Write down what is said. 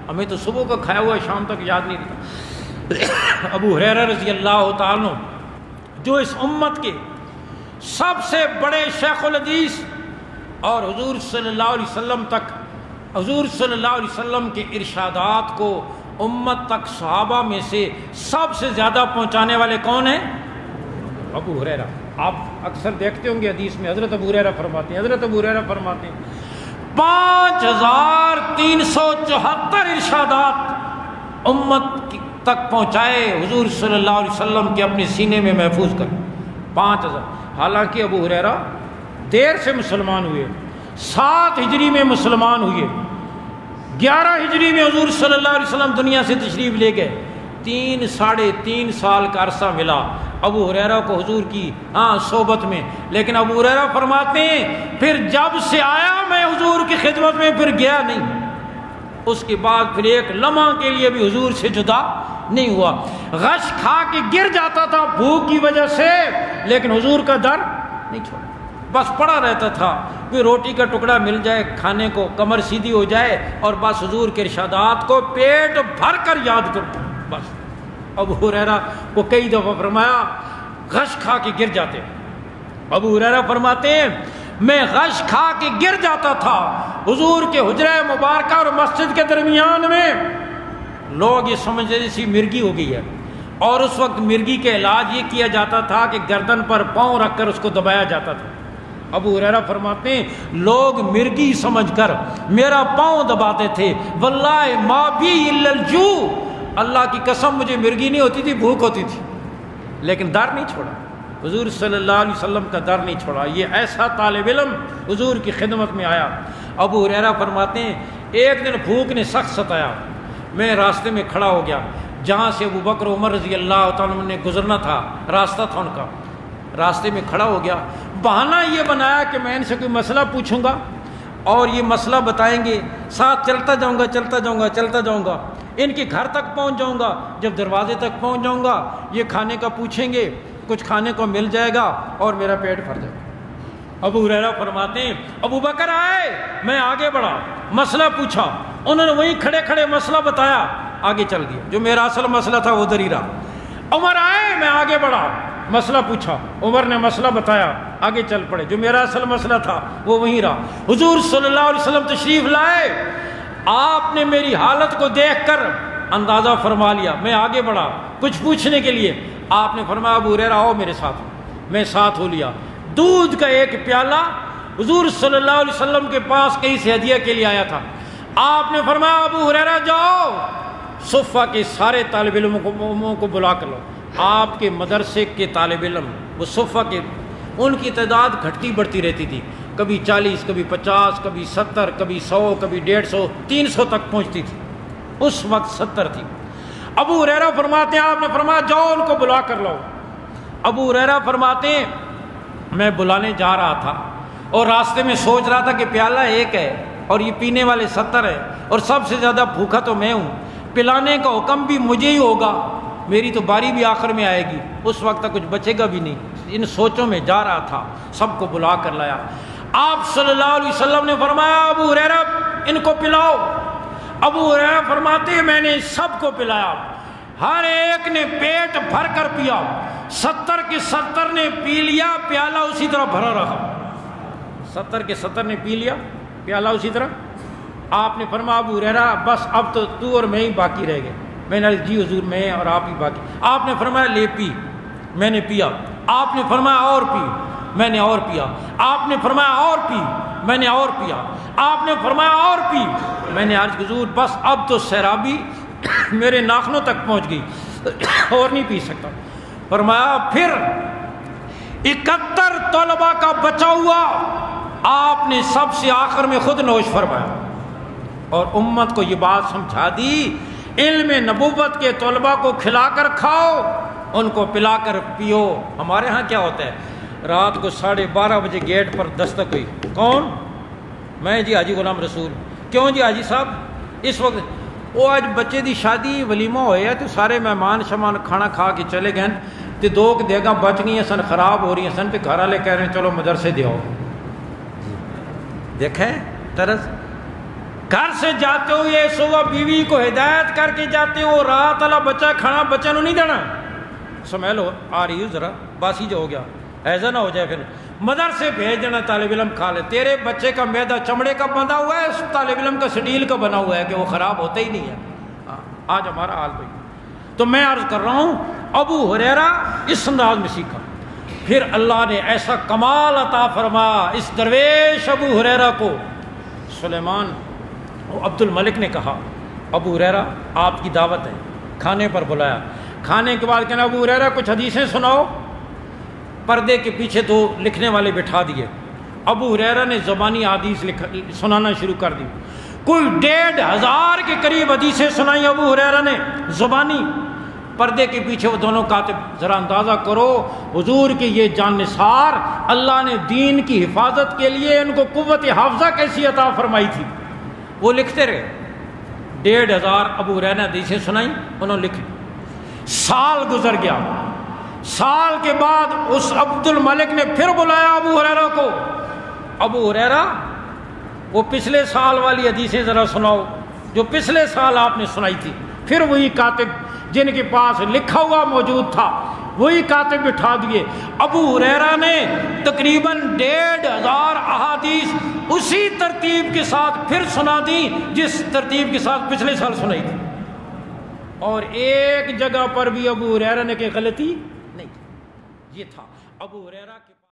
ہمیں تو صبح کا کھایا ہوا شام تک یاد نہیں رہتا۔ ابو ہریرہ رضی اللہ تعالیٰ عنہ جو اس امت کے سب سے بڑے شیخ الحدیث اور حضور صلی اللہ علیہ وسلم تک، حضور صلی اللہ علیہ وسلم کے ارشادات کو امت تک صحابہ میں سے سب سے زیادہ پہنچانے والے کون ہیں؟ ابو ہریرہ۔ آپ اکثر دیکھتے ہوں گے حدیث میں حضرت ابو ہریرہ فرماتے ہیں، حضرت ابو ہریرہ فرماتے ہیں 5374 ارشادات امت تک پہنچائے حضور صلی اللہ علیہ وسلم کے اپنے سینے میں محفوظ کر 5000۔ حالانکہ ابو ہریرہ دیر سے مسلمان ہوئے، 7 ہجری میں مسلمان ہوئے، 11 ہجری میں حضور صلی اللہ علیہ وسلم دنیا سے تشریف لے گئے، 3 سال کا عرصہ ملا ابو ہریرہ کو حضور کی صحبت میں۔ لیکن ابو ہریرہ فرماتے ہیں پھر جب سے آیا میں حضور کی خدمت میں پھر گیا نہیں، اس کے بعد پھر ایک لمحہ کے لیے بھی حضور سے جدا نہیں ہوا۔ غش کھا کے گر جاتا تھا بھوک کی وجہ سے، لیکن حضور کا در نہیں چھوڑا، بس پڑا رہتا تھا، کوئی روٹی کا ٹکڑا مل جائے کھانے کو، کمر سیدھی ہو جائے اور بس حضور کے ارشادات کو پیٹ بھر کر یاد کرو بس۔ ابو ہریرہ کو کئی دفعہ فرمایا غش کھا کے گر جاتے۔ ابو ہریرہ فرماتے ہیں میں غش کھا کے گر جاتا تھا حضور کے حجرہ مبارکہ اور مسجد کے درمیان میں، لوگ یہ سمجھتے تھے مرگی ہو گئی ہے، اور اس وقت مرگی کے علاج یہ کیا جاتا تھا کہ گردن پر پاؤں رکھ کر اس کو دبایا جاتا تھا۔ ابو ہریرہ فرماتے ہیں لوگ مرگی سمجھ کر میرا پاؤں دباتے تھے، واللہ ما بی الا الجوع، اللہ کی قسم مجھے مرگی نہیں ہوتی تھی، بھوک ہوتی تھی، لیکن در نہیں چھوڑا، حضور صلی اللہ علیہ وسلم کا در نہیں چھوڑا۔ یہ ایسا طالب علم حضور کی خدمت میں آیا۔ ابو ہریرہ فرماتے ہیں ایک دن بھوک نے سخت ستایا، میں راستے میں کھڑا ہو گیا، جہاں سے ابو بکر عمر رضی اللہ تعالیٰ عنہ نے گزرنا تھا، راستہ تھا ان کا، راستے میں کھڑا ہو گیا، بہانہ یہ بنایا کہ میں ان سے کوئی مسئلہ پوچھوں گا اور یہ مسئلہ بتائیں گے، ساتھ چلتا جاؤں گا، ان کے گھر تک پہنچ جاؤں گا، جب دروازے تک پہنچ جاؤں گا یہ کھانے کا پوچھیں گے، کچھ کھانے کو مل جائے گا اور میرا پیٹ بھر جائے گا۔ ابو ہریرہ فرماتے ہیں ابو بکر آئے، میں آگے بڑھا، مسئلہ پوچھا، انہوں نے وہیں کھڑے کھڑے مسئلہ بتایا، آگے چل گیا، جو میرا اصل مسئلہ تھا وہ ادھر ہی رہا۔ عمر آئے، میں آگے بڑھا، مسئلہ پوچھا، عمر نے مسئلہ بتایا، آگے چل پڑے، جو میرا اصل مسئلہ تھا وہ وہیں رہا۔ حضور صلی اللہ علیہ وسلم تشریف لائے، آپ نے میری حالت کو دیکھ کر اندازہ فرما لیا، میں آگے بڑھا کچھ پوچھنے کے لیے، آپ نے فرمایا ابو ہریرہ آؤ میرے ساتھ، میں ساتھ ہو لیا، دودھ کا ایک پیالہ حضور صلی اللہ علیہ وسلم کے پاس کہیں سے ہدیہ کے لیے آیا تھا، آپ نے فرمایا ابو ہریرہ جاؤ صفہ کے سارے طالب علموں کو بلا کر لو۔ آپ کے مدرسے کے طالب علم وہ صفہ کے، ان کی تعداد گھٹتی بڑھتی رہتی تھی، کبھی 40 کبھی 50 کبھی 70 کبھی 100 کبھی 150 300 تک پہنچتی تھی، اس وقت 70 تھی۔ ابو ہریرہ فرماتے ہیں آپ نے فرمایا جاؤ ان کو بلا کر لاؤ۔ ابو ہریرہ فرماتے ہیں میں بلانے جا رہا تھا اور راستے میں سوچ رہا تھا کہ پیالہ ایک ہے اور یہ پینے والے 70 ہیں اور سب سے زیادہ بھوکا تو میں ہوں، پلانے کا حکم بھی مجھے ہی ہوگا، میری تو باری بھی آخر میں آئے گی، اس وقت تک کچھ بچے گا بھی نہیں، ان سوچوں میں جا رہا تھا، سب کو بلا کر لایا۔ آپ صلی اللہ علیہ وسلم نے فرمایا ابو ہریرہ ان کو پلاؤ۔ ابو ہریرہ فرماتے ہیں میں نے سب کو پلایا، ہر ایک نے پیٹ بھر کر پیا، 70 کے 70 نے پی لیا، پیالہ اسی طرح بھرا رہا، 70 کے 70 نے پی لیا، پیالہ اسی طرح۔ آپ نے فرمایا ابو ہریرہ بس اب تو اور میں ہی باقی رہ گئے، میں نے جی حضور میں اور آپ ہی باقی۔ آپ نے فرمایا لے پی، میں نے پیا، آپ نے فرمایا اور پی، میں نے اور پیا، آپ نے فرمایا اور پی، میں نے اور پیا، آپ نے فرمایا اور پی، میں نے عرض حضور بس اب تو سیرابی میرے ناخنوں تک پہنچ گئی اور نہیں پی سکتا۔ فرمایا پھر 71 طلباء کا بچا ہوا آپ نے سب سے آخر میں خود نوش فرمایا اور امت کو یہ بات سمجھا دی علم نبوت کے طلباء کو کھلا کر کھاؤ، ان کو پلا کر پیو۔ ہمارے ہاں کیا ہوتا ہے، رات کو 12:30 بجے گیٹ پر دستک ہوئی، کون؟ میں جی حاجی غلام رسول۔ کیوں جی حاجی صاحب اس وقت؟ وہ آج بچے دی شادی ولیمہ ہویا تو سارے مہمان شمان کھانا کھا کے چلے گئے تو 2 دیگاں بچ گئی ہیں سن، خراب ہو رہی ہیں سن، تو گھر والے کہہ رہے ہیں چلو مدرسے دیاؤ۔ دیکھیں طرز، گھر سے جاتے ہو یہ صبح بیوی کو ہدایت کر کے جاتے ہو رات والا بچہ کھانا بچہ نو نہیں دینا سمیل آ رہی ہو ذرا باسی جو ہو گیا ایسا نہ ہو جائے پھر مدرسے بھیج دینا طالب علم کھا لے تیرے بچے کا میدا چمڑے کا بنا ہوا ہے طالب علم کا سٹیل کا بنا ہوا ہے کہ وہ خراب ہوتا ہی نہیں ہے آج ہمارا حال بھائی تو میں عرض کر رہا ہوں ابو ہریرہ اس انداز میں سیکھا پھر اللہ نے ایسا کمال عطا فرما اس درویش ابو ہریرہ کو سلیمان عبد الملک نے کہا ابو ہریرہ آپ کی دعوت ہے کھانے پر بلایا کھانے کے بعد کہنا ابو ہریرہ کچھ حدیثیں سناؤ پردے کے پیچھے تو لکھنے والے بٹھا دیے ابو ہریرہ نے زبانی حدیث سنانا شروع کر دی کوئی 1,500 کے قریب حدیثیں سنائی ابو ہریرہ نے زبانی پردے کے پیچھے وہ دونوں کاتب ذرا اندازہ کرو حضور کے یہ جان نثار اللہ نے دین کی حفاظت کے لیے ان کو قوت حافظہ کیسی عطا فرمائی تھی وہ لکھتے رہے 1,500 ابو ہریرہ نے حدیثیں سنائی انہوں نے لکھی سال گزر گیا سال کے بعد اس عبد الملک نے پھر بلایا ابو ہریرہ کو ابو ہریرہ وہ پچھلے سال والی حدیثیں ذرا سناؤ جو پچھلے سال آپ نے سنائی تھی پھر وہی کاتب جن کے پاس لکھا ہوا موجود تھا وہی کاتب بٹھا دیے ابو ہریرہ نے تقریباً 1,500 احادیث اسی ترتیب کے ساتھ پھر سنا دی جس ترتیب کے ساتھ پچھلے سال سنائی تھی اور ایک جگہ پر بھی ابو ہریرہ نے کہ غلطی نہیں تھی یہ تھا ابو ہریرہ کے